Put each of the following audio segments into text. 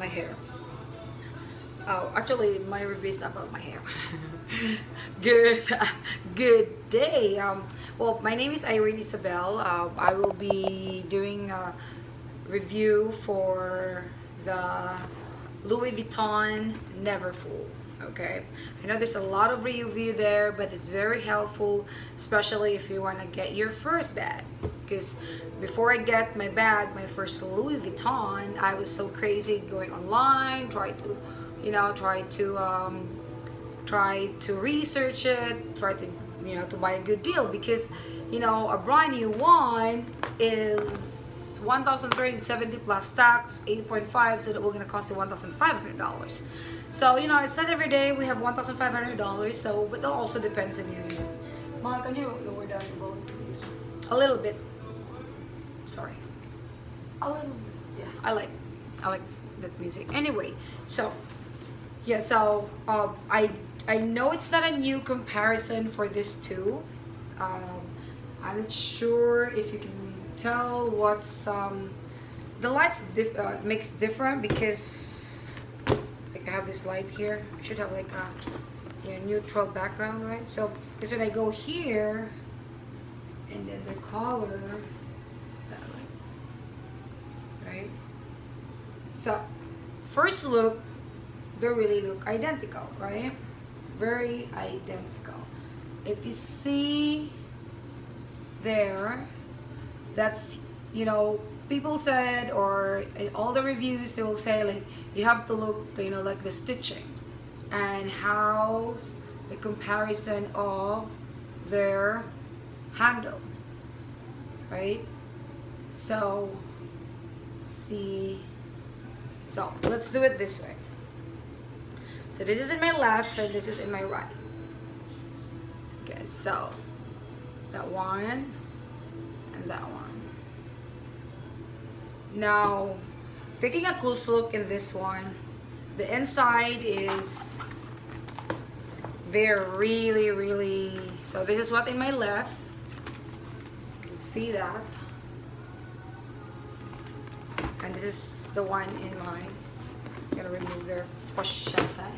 my hair. Oh, actually, my review is not about my hair. Good, good day. Well, my name is Irene Isabel. I will be doing a review for the Louis Vuitton Never Full. Okay, I know there's a lot of review there, but it's very helpful, especially if you want to get your first bag. Because before I get my bag, my first Louis Vuitton, I was so crazy going online, try to research it, try to to buy a good deal, because a brand new one is 1,370 plus tax 8.5, so that we're gonna cost you $1,500. So it's not every day we have $1,500. So, but it also depends on you. Ma, can you lower down the volume, please? A little bit. Sorry. A little bit. Yeah, I like that music. Anyway, so yeah, so I know it's not a new comparison for this two. I'm not sure if you can tell what's the lights makes different, because like I have this light here. I should have like a neutral background, right? So because when I go here, and then the color, that light, right? So first look, they really look identical, right? Very identical. If you see there, that's people said, or in all the reviews they will say, like, you have to look like the stitching and how the comparison of their handle, right? So let's do it this way. So this is in my left and this is in my right. Okay, so that one and that one. Now, taking a close look in this one, the inside is, they're really, so this is what in my left. You can see that. And this is the one in my, I'm gonna remove their pochette.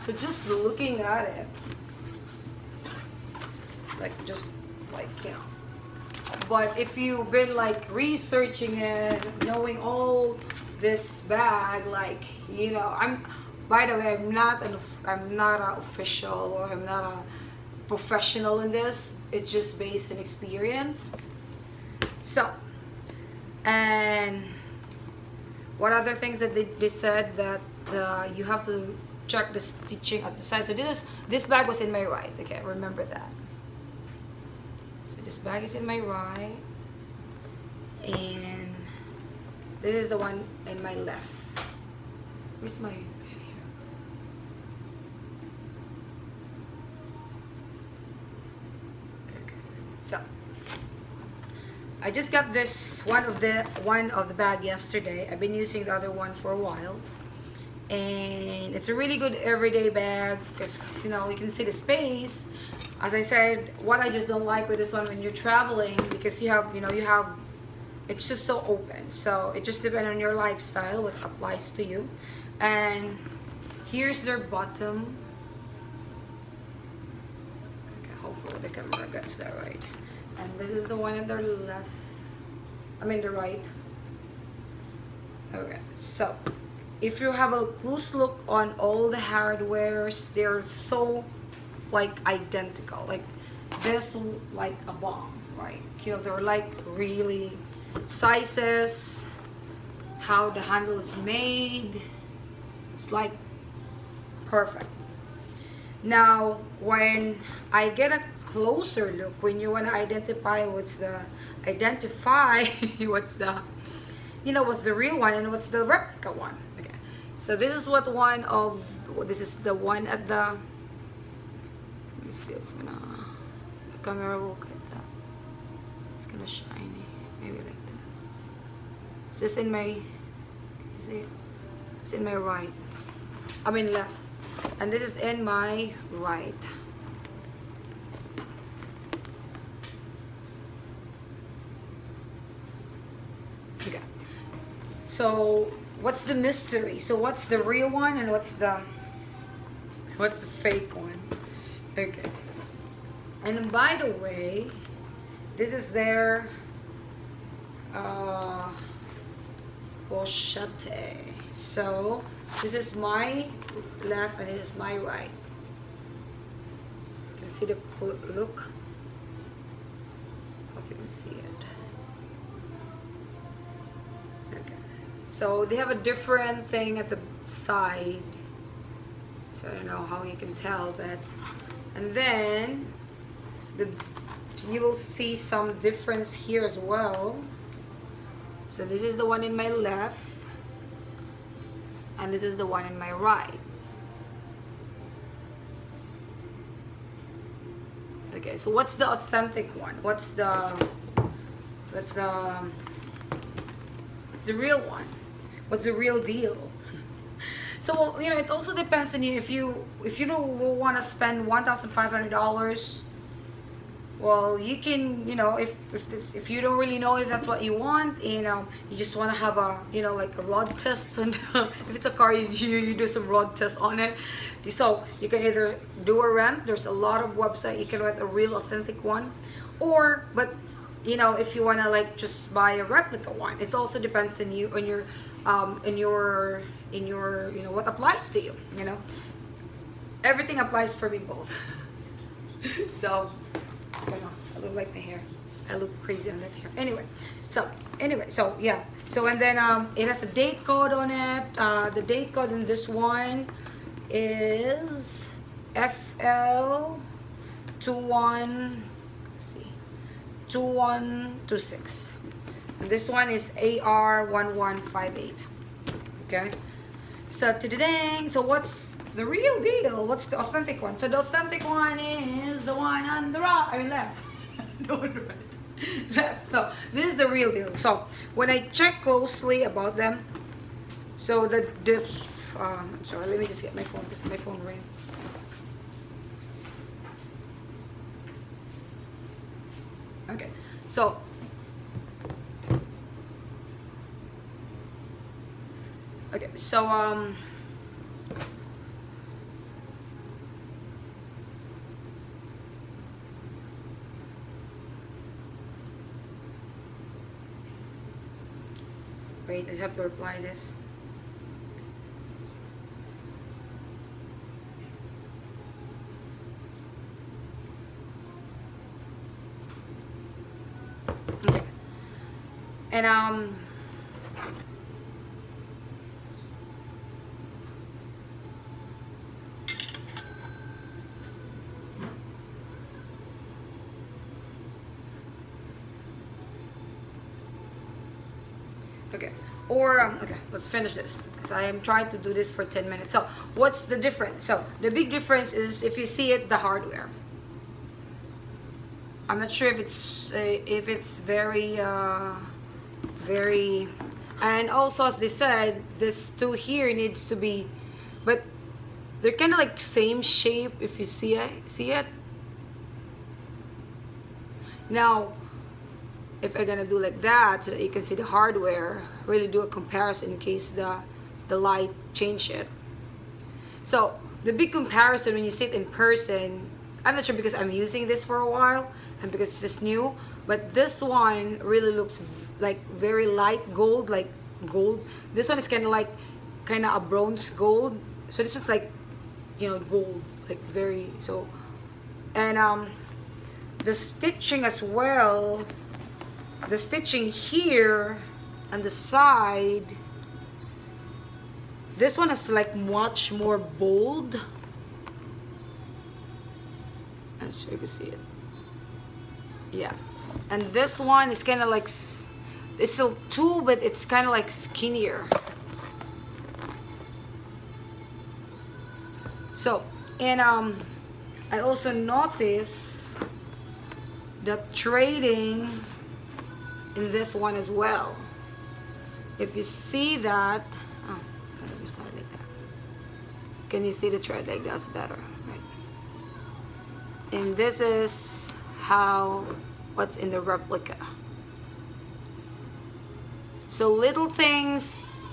So just looking at it, but if you've been like researching it, knowing all this bag, by the way, I'm not an official, or I'm not a professional in this. It's just based on experience. So, and what other things that they said, that you have to check the stitching at the side. So this bag was in my right. Okay, remember that. So this bag is in my right, and this is the one in my left. Where's my here? Okay. So I just got this one of the bag yesterday. I've been using the other one for a while. And it's a really good everyday bag, because you can see the space. As I said, what I just don't like with this one when you're traveling, because you have it's just so open. So it just depends on your lifestyle, what applies to you. And here's their bottom. Okay, hopefully the camera gets that right. And this is the one on the left, the right. Okay, so if you have a close look on all the hardwares, they're so identical. Like this, like a bomb, right? They're like really sizes, how the handle is made. It's like perfect. Now, when I get a closer look, when you want to identify what's the what's the real one and what's the replica one. Okay, so this is this is the one at the, let me see if the camera will get that. It's gonna shine, maybe like that. It's just in my, you see it? It's in my right, left, and this is in my right. Okay. So what's the mystery? So what's the real one and what's the fake one? Okay. And by the way, this is their pochette. So this is my left and this is my right. You can see the look. Hope you can see it. Okay. So they have a different thing at the side. So I don't know how you can tell, but and then you will see some difference here as well. So this is the one in my left and this is the one in my right. Okay, so what's the authentic one? What's the real one? What's the real deal? So you know, it also depends on you. If you don't want to spend $1,500, well, you can, you know, if you don't really know if that's what you want, you know, you just want to have a, you know, like a road test, and if it's a car, you do some road test on it. So you can either do a rent. There's a lot of website you can rent a real authentic one, or but you know, if you want to like just buy a replica one, it also depends on you, on your in your you know, what applies to you. You know, everything applies for me both. So it's gonna, I look like my hair, I look crazy on that hair. Anyway, so yeah, so and then it has a date code on it. The date code in this one is FL21, let's see, 2126, and this one is AR1158. Okay, so today, so what's the real deal? What's the authentic one? So the authentic one is the one on the right, I mean left. The one right, left. So this is the real deal. So when I check closely about them, so the I'm sorry, let me just get my phone because my phone rang. Okay, so okay, so wait, I just have to reply this. Okay. And okay, or okay, let's finish this because I am trying to do this for 10 minutes. So what's the difference? So the big difference is, if you see it, the hardware. I'm not sure if it's very very, and also as they said, this two here needs to be, but they're kind of like same shape. If you see it now, if I'm gonna do like that so that you can see the hardware, really do a comparison in case the light change it. So the big comparison when you see it in person, I'm not sure because I'm using this for a while and because it's just new, but this one really looks like very light gold, like gold. This one is kind of a bronze gold. So this is like, you know, gold, like very, so, and the stitching as well, the stitching here on the side, this one is like much more bold. I'm sure you can see it. Yeah, and this one is kind of like, it's still two, but it's kind of like skinnier. So, and I also noticed the trading in this one as well. If you see that, oh, other side like that. Can you see the thread like that's better, right? And this is what's in the replica. So little things,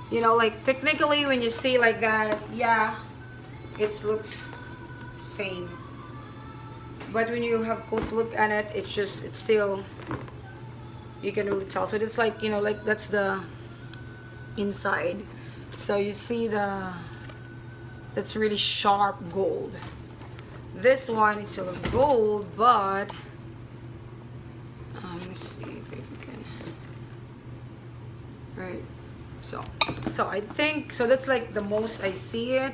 you know, like technically when you see like that, yeah, it looks same. But when you have close look at it, it's still, you can really tell. So it's like, you know, like that's the inside. So you see that's really sharp gold. This one is still gold, but let me see if we can. Right. So I think so. That's like the most I see it.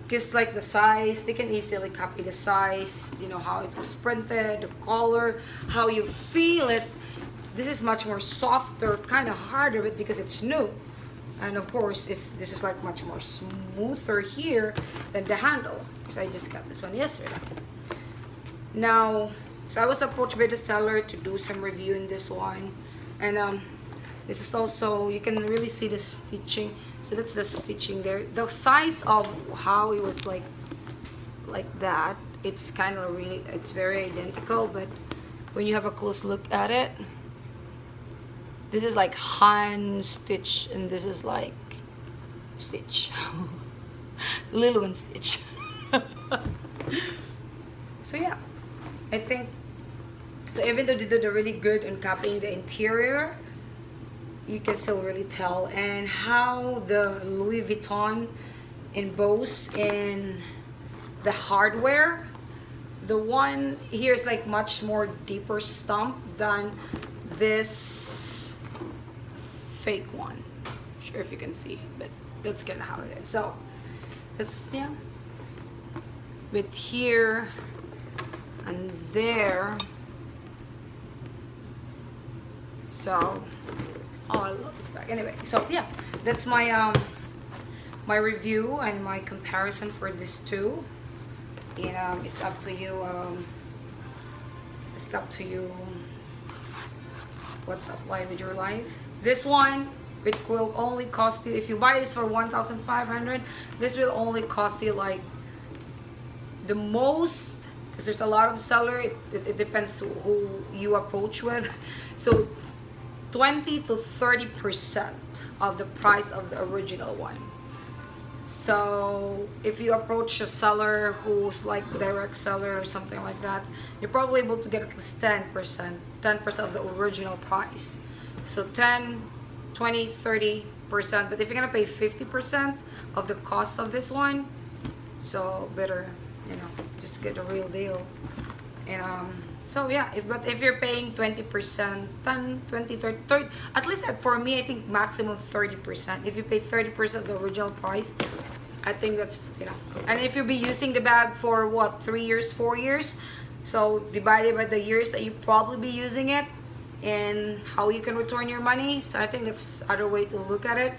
Because like the size, they can easily copy the size, you know, how it was printed, the color, how you feel it. This is much more softer, kind of harder, but because it's new. And of course, this is like much more smoother here than the handle, because I just got this one yesterday. Now, so I was approached by the seller to do some review in this one. And this is also, you can really see the stitching. So that's the stitching there. The size of how it was like that, it's kind of really, it's very identical. But when you have a close look at it, this is like hand stitch, and this is like stitch. Lilo and Stitch. So yeah, I think, so even though they did a really good in copying the interior, you can still really tell. And how the Louis Vuitton embossed in the hardware, the one here is like much more deeper stump than this fake one. Not sure if you can see it, but that's kind of how it is. So that's, yeah, with here and there. So oh, I love this bag. Anyway, so yeah, that's my my review and my comparison for these two. And it's up to you. It's up to you what's apply with your life. This one, it will only cost you, if you buy this for 1,500, this will only cost you like the most, because there's a lot of seller. It depends who you approach with. So 20 to 30% of the price of the original one. So if you approach a seller who's like direct seller or something like that, you're probably able to get at least 10% of the original price. So 10, 20, 30%. But if you're gonna pay 50% of the cost of this one, so better, you know, just get a real deal. And so yeah, but if you're paying 20%, 10, 20, 30, at least for me, I think maximum 30%. If you pay 30% of the original price, I think that's, you know. And if you'll be using the bag for what, 3 years, 4 years, so divided by the years that you probably be using it and how you can return your money. So I think that's other way to look at it.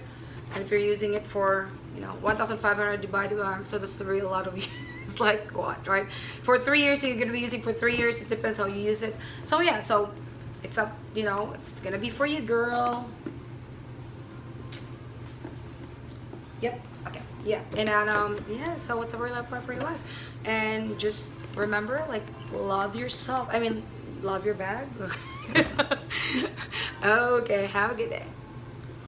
And if you're using it for, you know, 1,500 divided by, so that's the real lot of years. It's like what, right? For 3 years, so you're gonna be using for 3 years. It depends how you use it. So yeah, so it's up, you know, it's gonna be for you, girl. Yep. Okay. Yeah. And then yeah. So what's a real life for your life? And just remember, like, love yourself. I mean, love your bag. Okay. Have a good day.